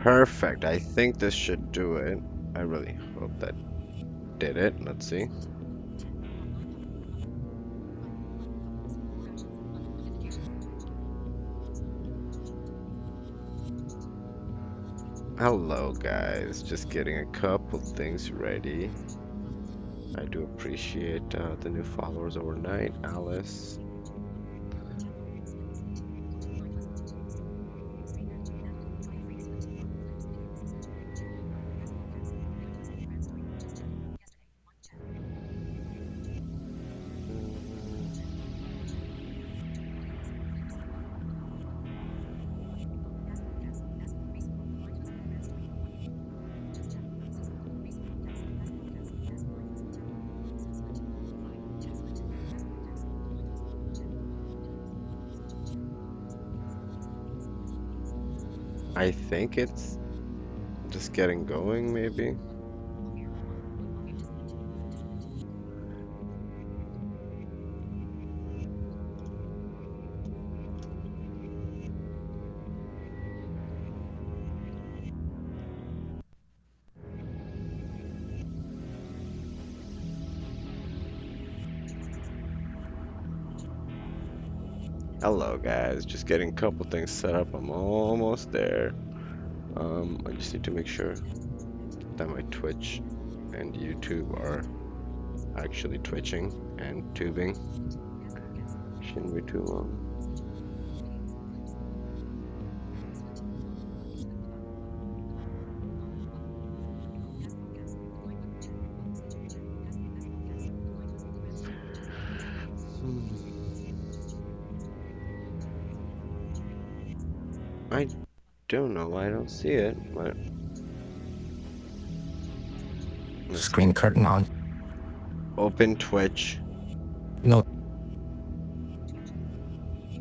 Perfect. I think this should do it. I really hope that did it. Let's see. Hello, guys. Just getting a couple things ready. I do appreciate the new followers overnight, Alice. Mm, I think it's just getting going, maybe. Hello, guys. Just getting a couple things set up. I'm almost there. I just need to make sure that my Twitch and YouTube are actually twitching and tubing. Shouldn't be too long. Hmm. I don't know. I don't see it. But let's Screen get curtain on. open Twitch. No,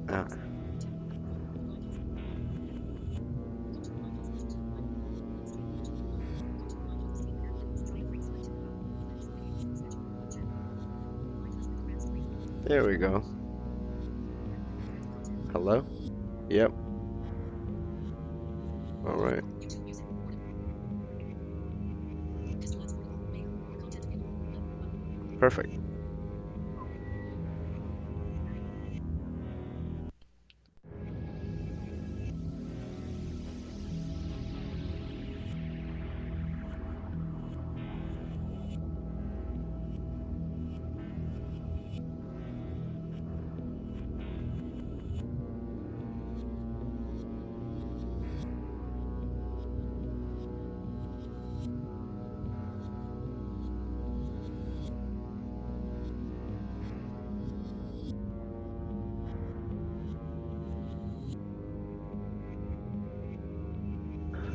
Ah, there we go. Hello? Yep. All right. Perfect.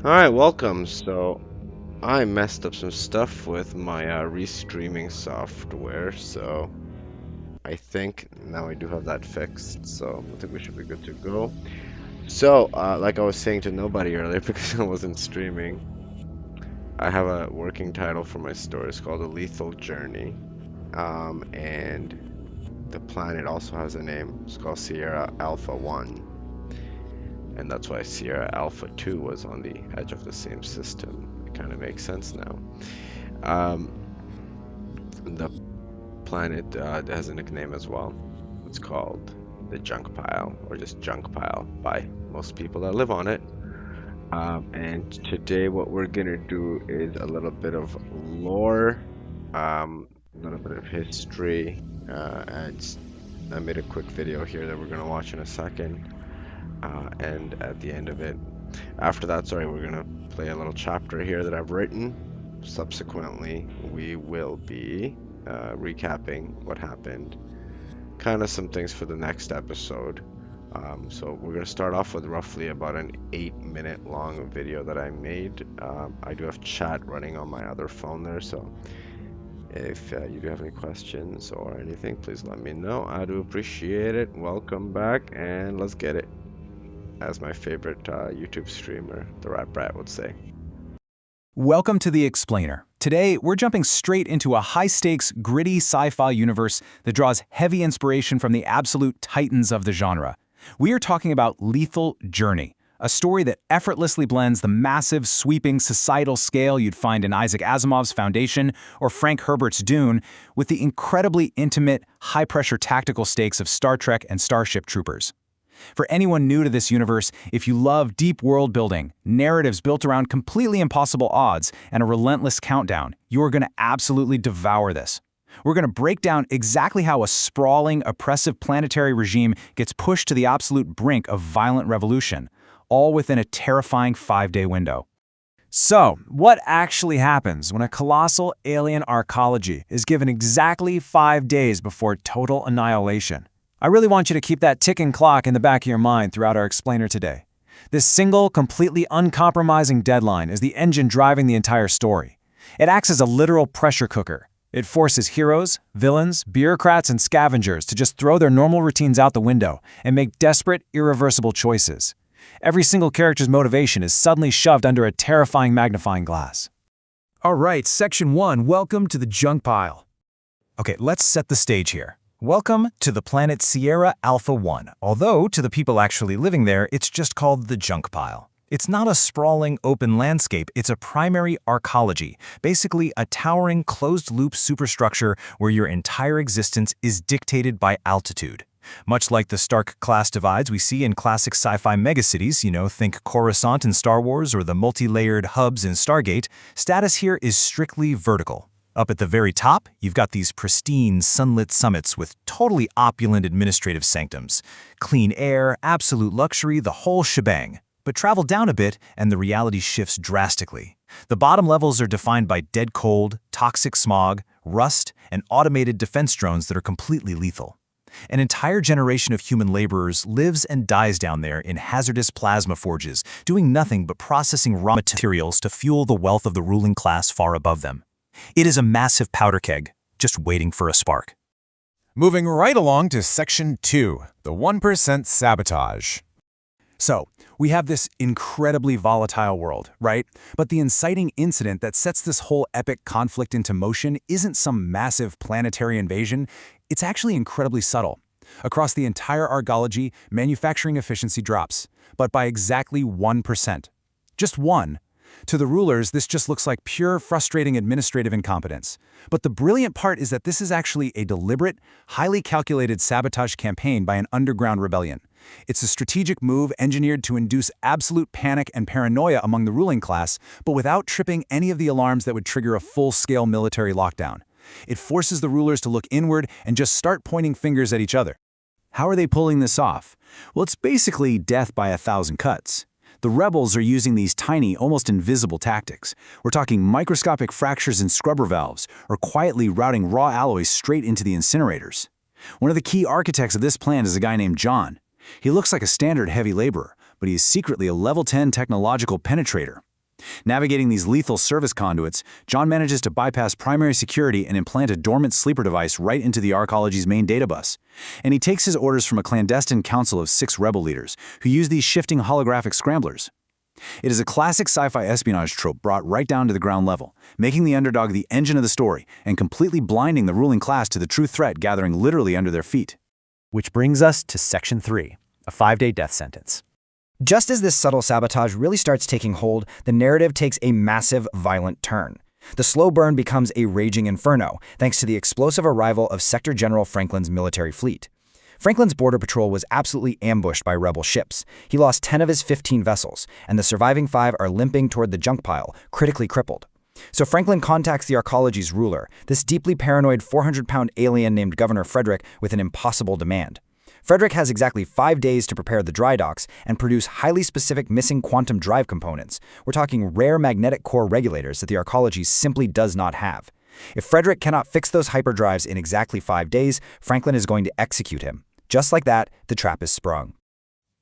All right, welcome. So I messed up some stuff with my restreaming software, so I think now I do have that fixed. So I think we should be good to go. So, like I was saying to nobody earlier because I wasn't streaming, I have a working title for my story. It's called A Lethal Journey. And the planet also has a name. It's called Sierra Alpha 1. And that's why Sierra Alpha 2 was on the edge of the same system. It kind of makes sense now. Um, the planet has a nickname as well. It's called the Junk Pile, or just Junk Pile by most people that live on it. And today, what we're gonna do is a little bit of lore, a little bit of history, and I made a quick video here that we're gonna watch in a second. And at the end of it, after that, sorry, we're gonna play a little chapter here that I've written. Subsequently, we will be recapping what happened, kind of some things for the next episode. So we're gonna start off with roughly about an 8-minute long video that I made. I do have chat running on my other phone there, so if you do have any questions or anything, please let me know. I do appreciate it. Welcome back, and let's get it, as my favorite YouTube streamer, the Rat Brat, would say. Welcome to The Explainer. Today, we're jumping straight into a high-stakes, gritty sci-fi universe that draws heavy inspiration from the absolute titans of the genre. We are talking about Lethal Journey, a story that effortlessly blends the massive, sweeping societal scale you'd find in Isaac Asimov's Foundation or Frank Herbert's Dune with the incredibly intimate, high-pressure tactical stakes of Star Trek and Starship Troopers. For anyone new to this universe, if you love deep world building, narratives built around completely impossible odds, and a relentless countdown, you are going to absolutely devour this. We're going to break down exactly how a sprawling, oppressive planetary regime gets pushed to the absolute brink of violent revolution, all within a terrifying 5-day window. So, what actually happens when a colossal alien arcology is given exactly 5 days before total annihilation? I really want you to keep that ticking clock in the back of your mind throughout our explainer today. This single, completely uncompromising deadline is the engine driving the entire story. It acts as a literal pressure cooker. It forces heroes, villains, bureaucrats, and scavengers to just throw their normal routines out the window and make desperate, irreversible choices. Every single character's motivation is suddenly shoved under a terrifying magnifying glass. All right, Section 1, welcome to the junk pile. Okay, let's set the stage here. Welcome to the planet Sierra Alpha 1, although to the people actually living there, it's just called the junk pile. It's not a sprawling open landscape, it's a primary arcology, basically a towering closed-loop superstructure where your entire existence is dictated by altitude. Much like the stark class divides we see in classic sci-fi megacities, think Coruscant in Star Wars or the multi-layered hubs in Stargate, status here is strictly vertical. Up at the very top, you've got these pristine, sunlit summits with totally opulent administrative sanctums. Clean air, absolute luxury, the whole shebang. But travel down a bit and the reality shifts drastically. The bottom levels are defined by dead cold, toxic smog, rust, and automated defense drones that are completely lethal. An entire generation of human laborers lives and dies down there in hazardous plasma forges, doing nothing but processing raw materials to fuel the wealth of the ruling class far above them. It is a massive powder keg, just waiting for a spark. Moving right along to Section 2, the 1% sabotage. So, we have this incredibly volatile world, right? But the inciting incident that sets this whole epic conflict into motion isn't some massive planetary invasion. It's actually incredibly subtle. Across the entire arcology, manufacturing efficiency drops, but by exactly 1%. Just one. To the rulers, this just looks like pure, frustrating administrative incompetence. But the brilliant part is that this is actually a deliberate, highly calculated sabotage campaign by an underground rebellion. It's a strategic move engineered to induce absolute panic and paranoia among the ruling class, but without tripping any of the alarms that would trigger a full-scale military lockdown. It forces the rulers to look inward and just start pointing fingers at each other. How are they pulling this off? Well, it's basically death by 1,000 cuts. The rebels are using these tiny, almost invisible tactics. We're talking microscopic fractures in scrubber valves, or quietly routing raw alloys straight into the incinerators. One of the key architects of this plan is a guy named John. He looks like a standard heavy laborer, but he is secretly a level 10 technological penetrator. Navigating these lethal service conduits, John manages to bypass primary security and implant a dormant sleeper device right into the arcology's main data bus. And he takes his orders from a clandestine council of 6 rebel leaders, who use these shifting holographic scramblers. It is a classic sci-fi espionage trope brought right down to the ground level, making the underdog the engine of the story and completely blinding the ruling class to the true threat gathering literally under their feet. Which brings us to Section 3, a 5-day death sentence. Just as this subtle sabotage really starts taking hold, the narrative takes a massive, violent turn. The slow burn becomes a raging inferno, thanks to the explosive arrival of Sector General Franklin's military fleet. Franklin's border patrol was absolutely ambushed by rebel ships. He lost 10 of his 15 vessels, and the surviving 5 are limping toward the junk pile, critically crippled. So Franklin contacts the arcology's ruler, this deeply paranoid 400-pound alien named Governor Frederick, with an impossible demand. Frederick has exactly 5 days to prepare the dry docks and produce highly specific missing quantum drive components. We're talking rare magnetic core regulators that the arcology simply does not have. If Frederick cannot fix those hyperdrives in exactly 5 days, Franklin is going to execute him. Just like that, the trap is sprung.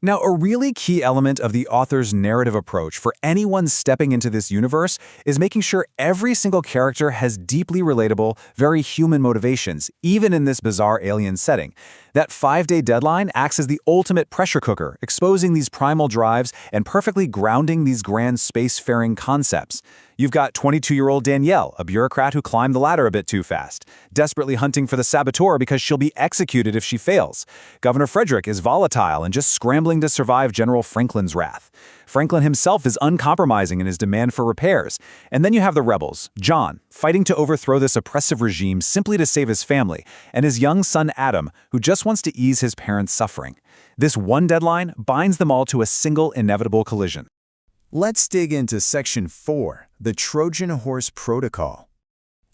Now, a really key element of the author's narrative approach for anyone stepping into this universe is making sure every single character has deeply relatable, very human motivations, even in this bizarre alien setting. That 5-day deadline acts as the ultimate pressure cooker, exposing these primal drives and perfectly grounding these grand spacefaring concepts. You've got 22-year-old Danielle, a bureaucrat who climbed the ladder a bit too fast, desperately hunting for the saboteur because she'll be executed if she fails. Governor Frederick is volatile and just scrambling to survive General Franklin's wrath. Franklin himself is uncompromising in his demand for repairs. And then you have the rebels, John, fighting to overthrow this oppressive regime simply to save his family, and his young son Adam, who just wants to ease his parents' suffering. This one deadline binds them all to a single inevitable collision. Let's dig into Section 4, the Trojan Horse Protocol.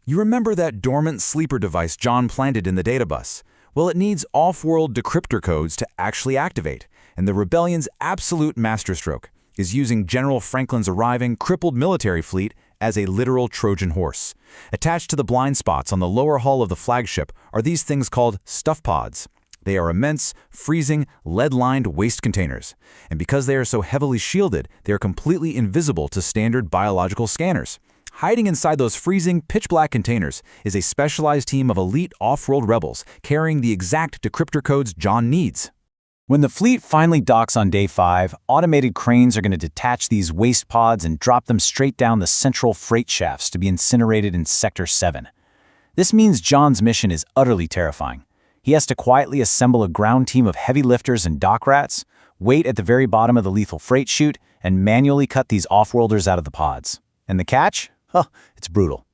You remember that dormant sleeper device John planted in the databus? Well, it needs off-world decryptor codes to actually activate, and the rebellion's absolute masterstroke is using General Franklin's arriving crippled military fleet as a literal Trojan horse. Attached to the blind spots on the lower hull of the flagship are these things called stuff pods. They are immense, freezing, lead-lined waste containers. And because they are so heavily shielded, they are completely invisible to standard biological scanners. Hiding inside those freezing, pitch-black containers is a specialized team of elite off-world rebels carrying the exact decryptor codes John needs. When the fleet finally docks on day 5, automated cranes are going to detach these waste pods and drop them straight down the central freight shafts to be incinerated in Sector 7. This means John's mission is utterly terrifying. He has to quietly assemble a ground team of heavy lifters and dock rats, wait at the very bottom of the lethal freight chute, and manually cut these off-worlders out of the pods. And the catch? It's brutal.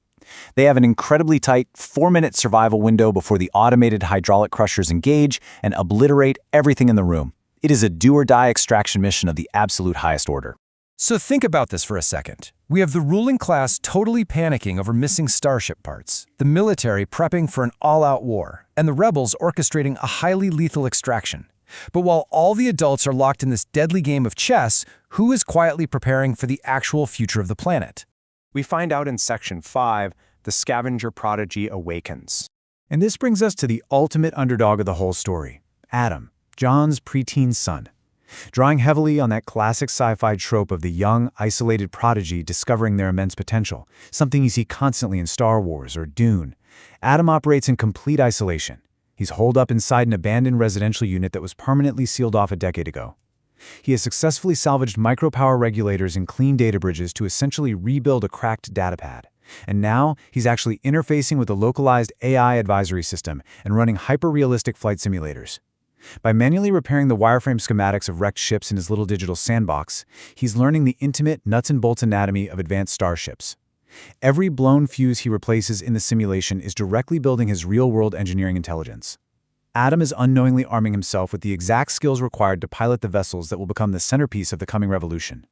They have an incredibly tight 4-minute survival window before the automated hydraulic crushers engage and obliterate everything in the room. It is a do-or-die extraction mission of the absolute highest order. So think about this for a second. We have the ruling class totally panicking over missing starship parts, the military prepping for an all-out war, and the rebels orchestrating a highly lethal extraction. But while all the adults are locked in this deadly game of chess, who is quietly preparing for the actual future of the planet? We find out in Section 5, the scavenger prodigy awakens. And this brings us to the ultimate underdog of the whole story, Adam, John's preteen son. Drawing heavily on that classic sci-fi trope of the young, isolated prodigy discovering their immense potential, something you see constantly in Star Wars or Dune, Adam operates in complete isolation. He's holed up inside an abandoned residential unit that was permanently sealed off a decade ago. He has successfully salvaged micropower regulators and clean data bridges to essentially rebuild a cracked datapad. And now, he's actually interfacing with a localized AI advisory system and running hyper-realistic flight simulators. By manually repairing the wireframe schematics of wrecked ships in his little digital sandbox, he's learning the intimate nuts-and-bolts anatomy of advanced starships. Every blown fuse he replaces in the simulation is directly building his real-world engineering intelligence. Adam is unknowingly arming himself with the exact skills required to pilot the vessels that will become the centerpiece of the coming revolution.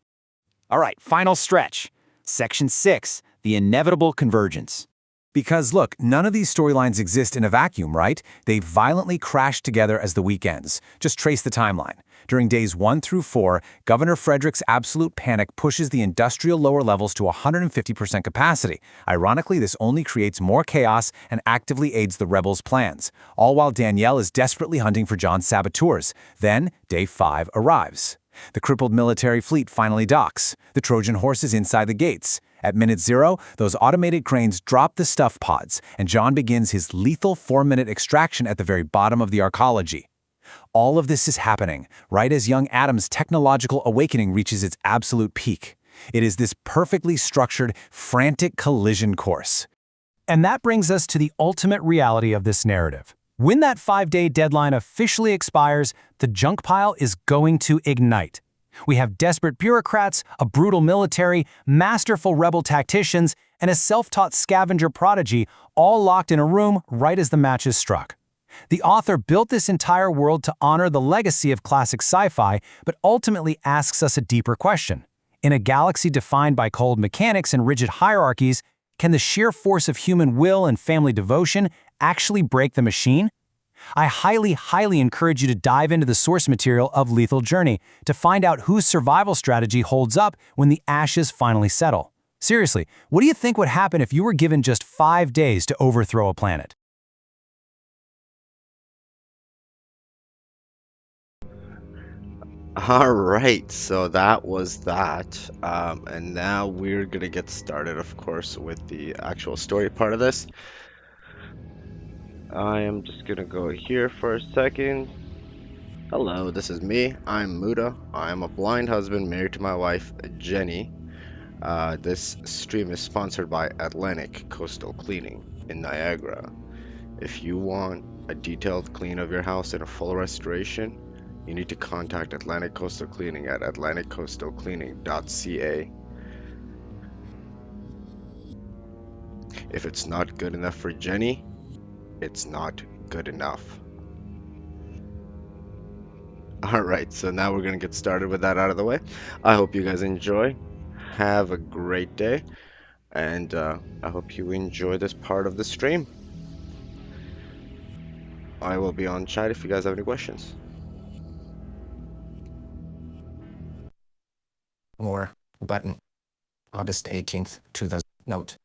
All right, final stretch. Section 6, the inevitable convergence. Because look, none of these storylines exist in a vacuum, right? They violently crash together as the week ends. Just trace the timeline. During days 1 through 4, Governor Frederick's absolute panic pushes the industrial lower levels to 150% capacity. Ironically, this only creates more chaos and actively aids the rebels' plans, all while Danielle is desperately hunting for John's saboteurs. Then, day 5 arrives. The crippled military fleet finally docks. The Trojan horse is inside the gates. At minute 0, those automated cranes drop the stuff pods, and John begins his lethal 4-minute extraction at the very bottom of the arcology. All of this is happening right as young Adam's technological awakening reaches its absolute peak. It is this perfectly structured, frantic collision course. And that brings us to the ultimate reality of this narrative. When that 5-day deadline officially expires, the junk pile is going to ignite. We have desperate bureaucrats, a brutal military, masterful rebel tacticians, and a self-taught scavenger prodigy all locked in a room right as the match is struck. The author built this entire world to honor the legacy of classic sci-fi, but ultimately asks us a deeper question. In a galaxy defined by cold mechanics and rigid hierarchies, can the sheer force of human will and family devotion actually break the machine? I highly encourage you to dive into the source material of Lethal Journey to find out whose survival strategy holds up when the ashes finally settle. Seriously, what do you think would happen if you were given just 5 days to overthrow a planet? All right, so that was that. And now we're gonna get started, of course, with the actual story part of this. I am just gonna go here for a second. Hello, this is me. I'm Muda. I'm a blind husband married to my wife, Jenny. This stream is sponsored by Atlantic Coastal Cleaning in Niagara. If you want a detailed clean of your house and a full restoration, you need to contact Atlantic Coastal Cleaning at atlanticcoastalcleaning.ca. If it's not good enough for Jenny, it's not good enough. Alright, so now we're going to get started with that out of the way. I hope you guys enjoy. Have a great day. And I hope you enjoy this part of the stream. I will be on chat if you guys have any questions. More button. August 18th, 2000. Note.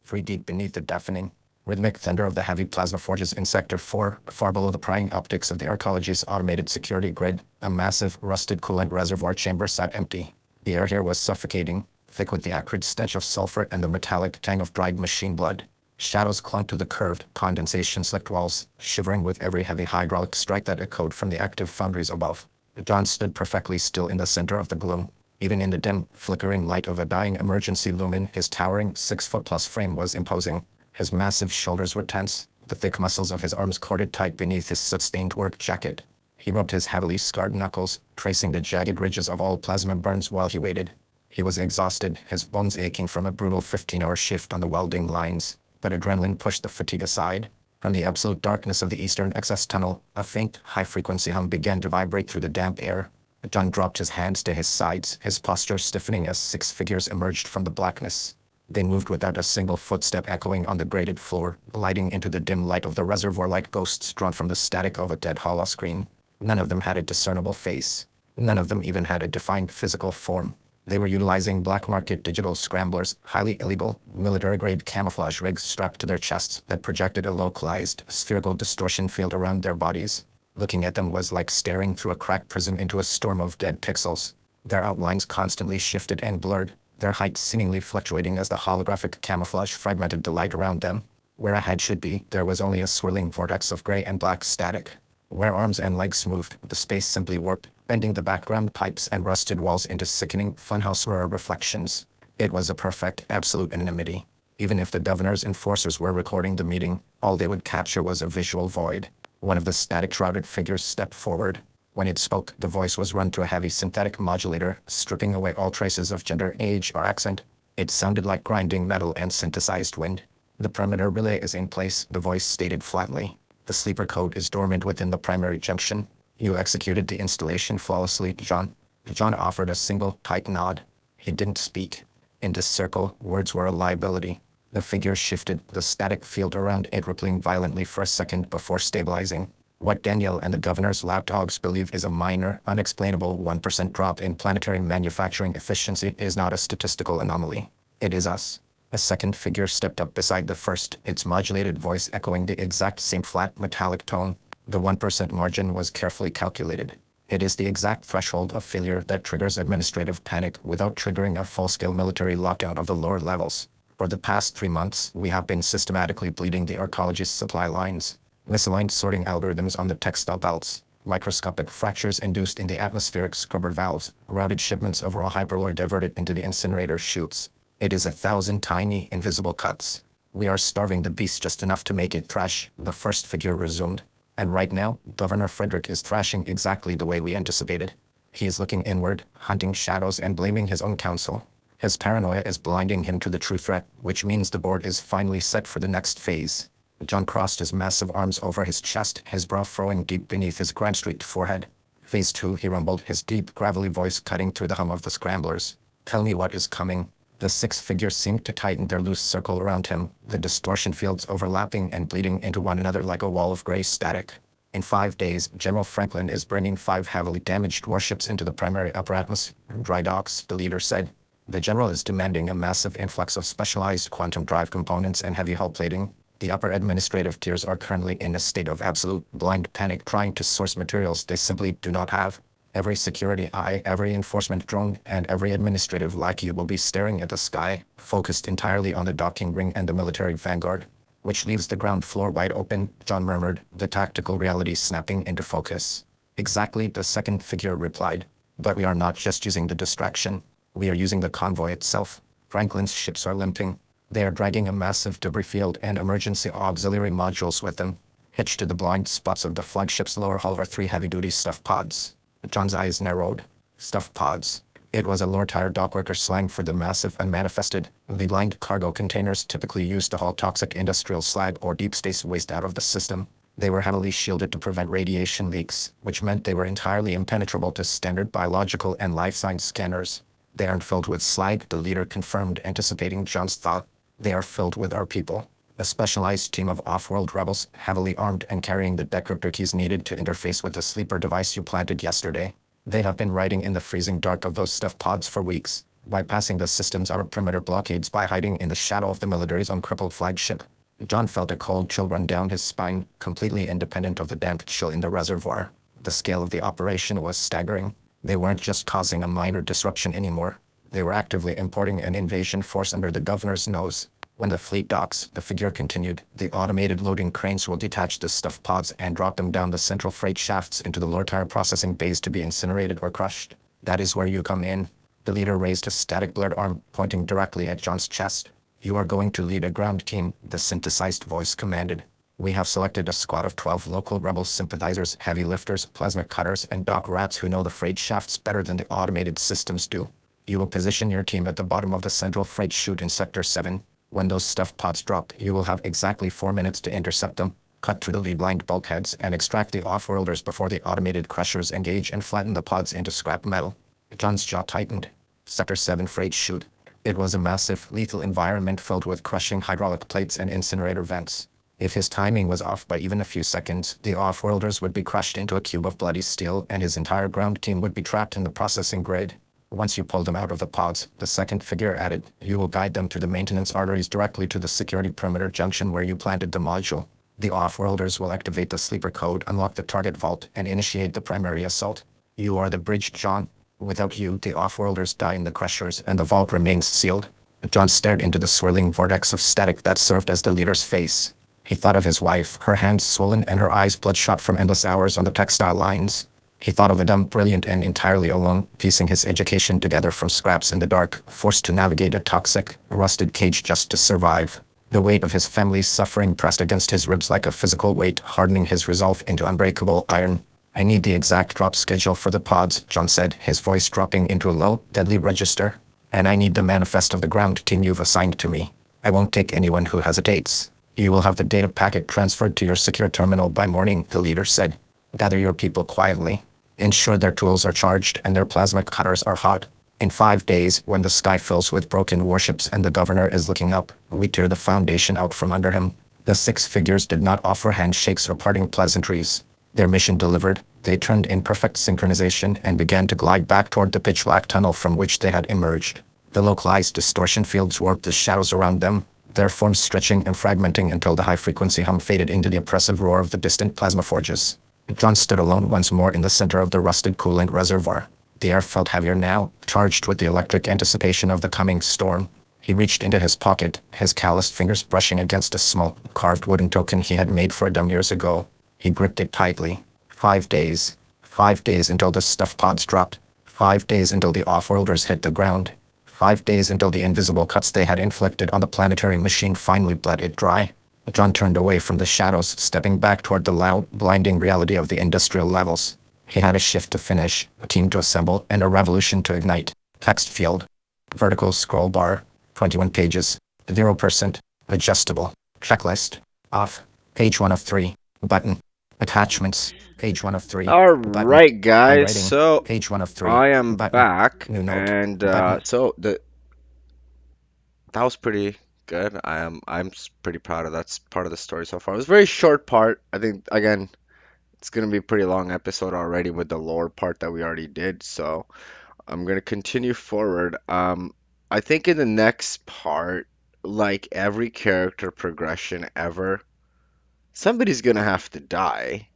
Free deep beneath the deafening, rhythmic thunder of the heavy plasma forges in Sector 4, far below the prying optics of the Arcology's automated security grid, a massive, rusted coolant reservoir chamber sat empty. The air here was suffocating, thick with the acrid stench of sulfur and the metallic tang of dried machine blood. Shadows clung to the curved, condensation-slicked walls, shivering with every heavy hydraulic strike that echoed from the active foundries above. John stood perfectly still in the center of the gloom. Even in the dim, flickering light of a dying emergency lumen, his towering 6-foot-plus frame was imposing. His massive shoulders were tense, the thick muscles of his arms corded tight beneath his soot-stained work jacket. He rubbed his heavily scarred knuckles, tracing the jagged ridges of all plasma burns while he waited. He was exhausted, his bones aching from a brutal 15-hour shift on the welding lines, but adrenaline pushed the fatigue aside. From the absolute darkness of the eastern access tunnel, a faint, high-frequency hum began to vibrate through the damp air. John dropped his hands to his sides, his posture stiffening as 6 figures emerged from the blackness. They moved without a single footstep echoing on the grated floor, gliding into the dim light of the reservoir like ghosts drawn from the static of a dead hollow screen. None of them had a discernible face. None of them even had a defined physical form. They were utilizing black market digital scramblers, highly illegal, military-grade camouflage rigs strapped to their chests that projected a localized, spherical distortion field around their bodies. Looking at them was like staring through a cracked prism into a storm of dead pixels. Their outlines constantly shifted and blurred, their height seemingly fluctuating as the holographic camouflage fragmented the light around them. Where a head should be, there was only a swirling vortex of gray and black static. Where arms and legs moved, the space simply warped, bending the background pipes and rusted walls into sickening, funhouse mirror reflections. It was a perfect, absolute anonymity. Even if the governor's enforcers were recording the meeting, all they would capture was a visual void. One of the static-shrouded figures stepped forward. When it spoke, the voice was run to a heavy synthetic modulator, stripping away all traces of gender, age, or accent. It sounded like grinding metal and synthesized wind. "The perimeter relay is in place," the voice stated flatly. "The sleeper code is dormant within the primary junction. You executed the installation flawlessly, John." John offered a single, tight nod. He didn't speak. In this circle, words were a liability. The figure shifted, the static field around it rippling violently for a second before stabilizing. "What Danielle and the governor's lapdogs believe is a minor, unexplainable 1% drop in planetary manufacturing efficiency is not a statistical anomaly. It is us." A second figure stepped up beside the first, its modulated voice echoing the exact same flat, metallic tone. The 1% margin was carefully calculated. It is the exact threshold of failure that triggers administrative panic without triggering a full-scale military lockdown of the lower levels. For the past 3 months, we have been systematically bleeding the Arcology's supply lines. Misaligned sorting algorithms on the textile belts, microscopic fractures induced in the atmospheric scrubber valves, routed shipments of raw hyperloy diverted into the incinerator chutes. It is 1,000 tiny, invisible cuts. "We are starving the beast just enough to make it thrash," the first figure resumed. "And right now, Governor Frederick is thrashing exactly the way we anticipated. He is looking inward, hunting shadows and blaming his own counsel. His paranoia is blinding him to the true threat, which means the board is finally set for the next phase." John crossed his massive arms over his chest, his brow furrowing deep beneath his grand-streaked forehead. "Phase 2, he rumbled, his deep, gravelly voice cutting through the hum of the scramblers. "Tell me what is coming." The 6 figures seemed to tighten their loose circle around him, the distortion fields overlapping and bleeding into one another like a wall of gray static. "In 5 days, General Franklin is bringing 5 heavily damaged warships into the primary upper atmosphere dry docks," the leader said. "The general is demanding a massive influx of specialized quantum drive components and heavy hull plating. The upper administrative tiers are currently in a state of absolute blind panic trying to source materials they simply do not have. Every security eye, every enforcement drone, and every administrative lackey will be staring at the sky, focused entirely on the docking ring and the military vanguard. Which leaves the ground floor wide open," John murmured, the tactical reality snapping into focus. "Exactly," the second figure replied. "But we are not just using the distraction. We are using the convoy itself. Franklin's ships are limping. They are dragging a massive debris field and emergency auxiliary modules with them. Hitched to the blind spots of the flagship's lower hull are three heavy-duty stuff pods. John's eyes narrowed. Stuff pods. It was a lore-tired dockworker slang for the massive unmanifested, the-lined cargo containers typically used to haul toxic industrial slag or deep space waste out of the system. They were heavily shielded to prevent radiation leaks, which meant they were entirely impenetrable to standard biological and life science scanners. They aren't filled with slag, the leader confirmed, anticipating John's thought. They are filled with our people. A specialized team of off-world rebels, heavily armed and carrying the decryptor keys needed to interface with the sleeper device you planted yesterday. They have been riding in the freezing dark of those stuff pods for weeks, bypassing the system's outer perimeter blockades by hiding in the shadow of the military's uncrippled flagship. John felt a cold chill run down his spine, completely independent of the damp chill in the reservoir. The scale of the operation was staggering. They weren't just causing a minor disruption anymore. They were actively importing an invasion force under the governor's nose. When the fleet docks, the figure continued, the automated loading cranes will detach the stuff pods and drop them down the central freight shafts into the lower tire processing bays to be incinerated or crushed. That is where you come in. The leader raised a static blurred arm, pointing directly at John's chest. You are going to lead a ground team, the synthesized voice commanded. We have selected a squad of 12 local rebel sympathizers, heavy lifters, plasma cutters, and dock rats who know the freight shafts better than the automated systems do. You will position your team at the bottom of the central freight chute in Sector 7. When those stuff pods drop, you will have exactly 4 minutes to intercept them, cut through the lead-lined bulkheads, and extract the off-worlders before the automated crushers engage and flatten the pods into scrap metal. John's jaw tightened. Sector 7 freight chute. It was a massive, lethal environment filled with crushing hydraulic plates and incinerator vents. If his timing was off by even a few seconds, the off-worlders would be crushed into a cube of bloody steel and his entire ground team would be trapped in the processing grid. Once you pull them out of the pods, the second figure added, you will guide them through the maintenance arteries directly to the security perimeter junction where you planted the module. The off-worlders will activate the sleeper code, unlock the target vault, and initiate the primary assault. You are the bridge, John. Without you, the off-worlders die in the crushers and the vault remains sealed. John stared into the swirling vortex of static that served as the leader's face. He thought of his wife, her hands swollen and her eyes bloodshot from endless hours on the textile lines. He thought of Adam, brilliant and entirely alone, piecing his education together from scraps in the dark, forced to navigate a toxic, rusted cage just to survive. The weight of his family's suffering pressed against his ribs like a physical weight, hardening his resolve into unbreakable iron. I need the exact drop schedule for the pods, John said, his voice dropping into a low, deadly register. And I need the manifest of the ground team you've assigned to me. I won't take anyone who hesitates. You will have the data packet transferred to your secure terminal by morning, the leader said. Gather your people quietly. Ensure their tools are charged and their plasma cutters are hot. In 5 days, when the sky fills with broken warships and the governor is looking up, we tear the foundation out from under him. The 6 figures did not offer handshakes or parting pleasantries. Their mission delivered, they turned in perfect synchronization and began to glide back toward the pitch-black tunnel from which they had emerged. The localized distortion fields warped the shadows around them, their forms stretching and fragmenting until the high-frequency hum faded into the oppressive roar of the distant plasma forges. John stood alone once more in the center of the rusted coolant reservoir. The air felt heavier now, charged with the electric anticipation of the coming storm. He reached into his pocket, his calloused fingers brushing against a small, carved wooden token he had made for Adam years ago. He gripped it tightly. 5 days. 5 days until the stuff pods dropped. 5 days until the off-worlders hit the ground. 5 days until the invisible cuts they had inflicted on the planetary machine finally bled it dry. John turned away from the shadows, stepping back toward the loud, blinding reality of the industrial levels. He had a shift to finish, a team to assemble, and a revolution to ignite. Text field. Vertical scroll bar. 21 pages. 0%. Adjustable. Checklist. Off. Page 1 of 3. Button. Attachments. Page 1 of 3. All Button. right, guys. Handwriting. So Page 1 of 3. I am Button. back, New note. and Button. so that was pretty good. I'm pretty proud of that part of the story so far. It was a very short part. I think again, it's gonna be a pretty long episode already with the lore part that we already did. So I'm gonna continue forward. I think in the next part, like every character progression ever, somebody's gonna have to die.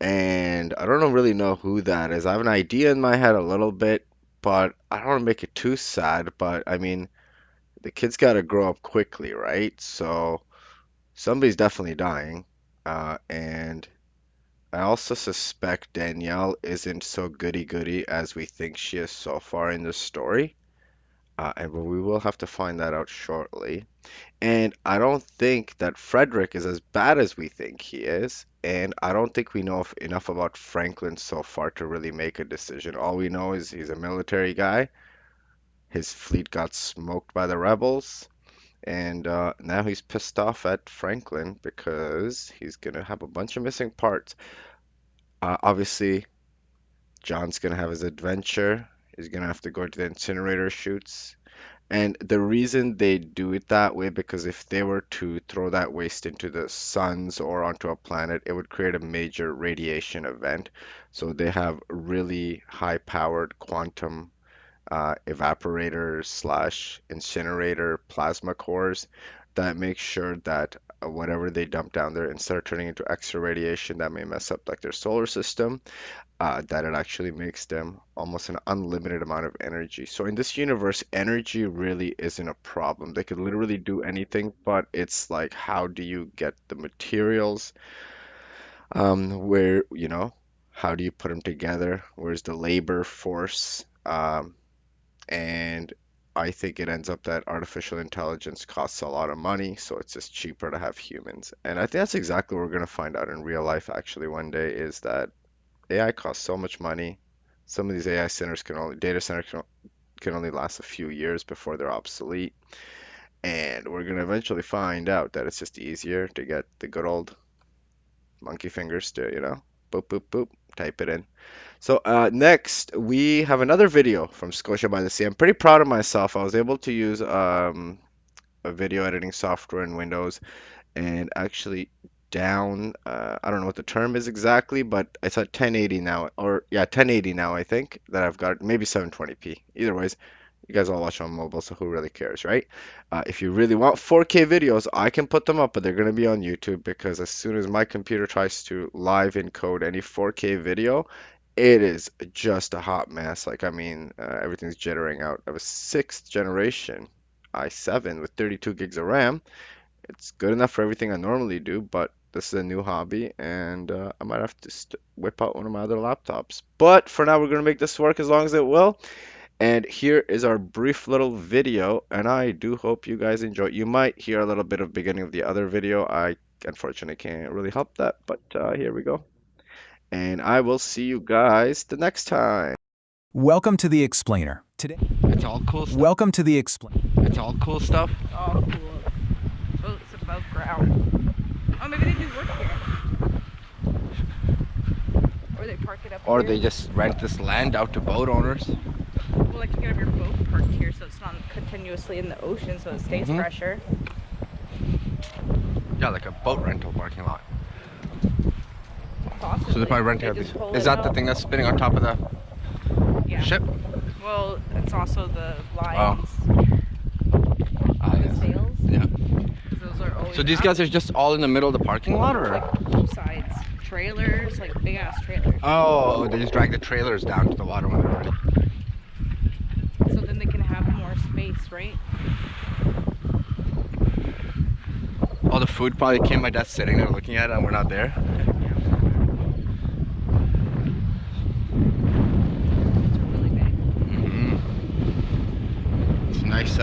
And I don't really know who that is. I have an idea in my head a little bit, but I don't want to make it too sad. But I mean, the kid's got to grow up quickly, right? So somebody's definitely dying. And I also suspect Danielle isn't so goody-goody as we think she is so far in the story. And we will have to find that out shortly. And I don't think that Frederick is as bad as we think he is. And I don't think we know enough about Franklin so far to really make a decision. All we know is he's a military guy. His fleet got smoked by the rebels. And now he's pissed off at Franklin because he's gonna have a bunch of missing parts. Obviously, John's gonna have his adventure. He's gonna have to go to the incinerator chutes. And the reason they do it that way, because if they were to throw that waste into the suns or onto a planet, it would create a major radiation event. So they have really high-powered quantum evaporators slash incinerator plasma cores that make sure that whatever they dump down there, instead of turning into extra radiation that may mess up like their solar system, that it actually makes them almost an unlimited amount of energy. So in this universe, energy really isn't a problem. They could literally do anything, but it's like, how do you get the materials? Where, how do you put them together? Where's the labor force? And I think it ends up that artificial intelligence costs a lot of money, so it's just cheaper to have humans. And I think that's exactly what we're going to find out in real life actually one day is that AI costs so much money. Some of these AI centers data centers can only last a few years before they're obsolete. And we're going to eventually find out that it's just easier to get the good old monkey fingers to, boop, boop, boop, type it in. So next, we have another video from Scotia by the Sea. I'm pretty proud of myself. I was able to use a video editing software in Windows and actually down, I don't know what the term is exactly, but it's at 1080 now, or yeah, 1080 now, I think, that I've got, maybe 720p. Either ways, you guys all watch on mobile, so who really cares, right? If you really want 4K videos, I can put them up, but they're going to be on YouTube because as soon as my computer tries to live encode any 4K video, it is just a hot mess. Like, I mean, everything's jittering out. I have a sixth generation i7 with 32 gigs of RAM. It's good enough for everything I normally do, but this is a new hobby, and I might have to whip out one of my other laptops. But for now, we're going to make this work as long as it will. And here is our brief little video, and I do hope you guys enjoy. You might hear a little bit of beginning of the other video. I unfortunately can't really help that, but here we go. And I will see you guys the next time. Welcome to the Explainer. Today, It's all cool stuff. welcome to the Explainer. It's all cool stuff. Oh, cool. Boats above ground. Oh, maybe they do work here. Or they park it up Or here. they just rent this land out to boat owners. Well, like you can have your boat parked here so it's not continuously in the ocean so it stays fresher. Yeah, like a boat rental parking lot. Possibly. So they probably rent They out just these. pull Is it that the out. thing that's spinning on top of the Yeah. ship? Well, it's also the lines. Ah, The yes. sails. Yeah. 'Cause those are always So these guys are just all in the middle of the parking lot, or? like both sides. Trailers, like big ass trailers. Oh, they just drag the trailers down to the water when they're ready. So then they can have more space, right? All the food probably came. My dad's sitting there looking at it, and we're not there. It's really big. It's nice.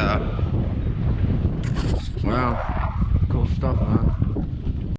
Wow, cool stuff, man.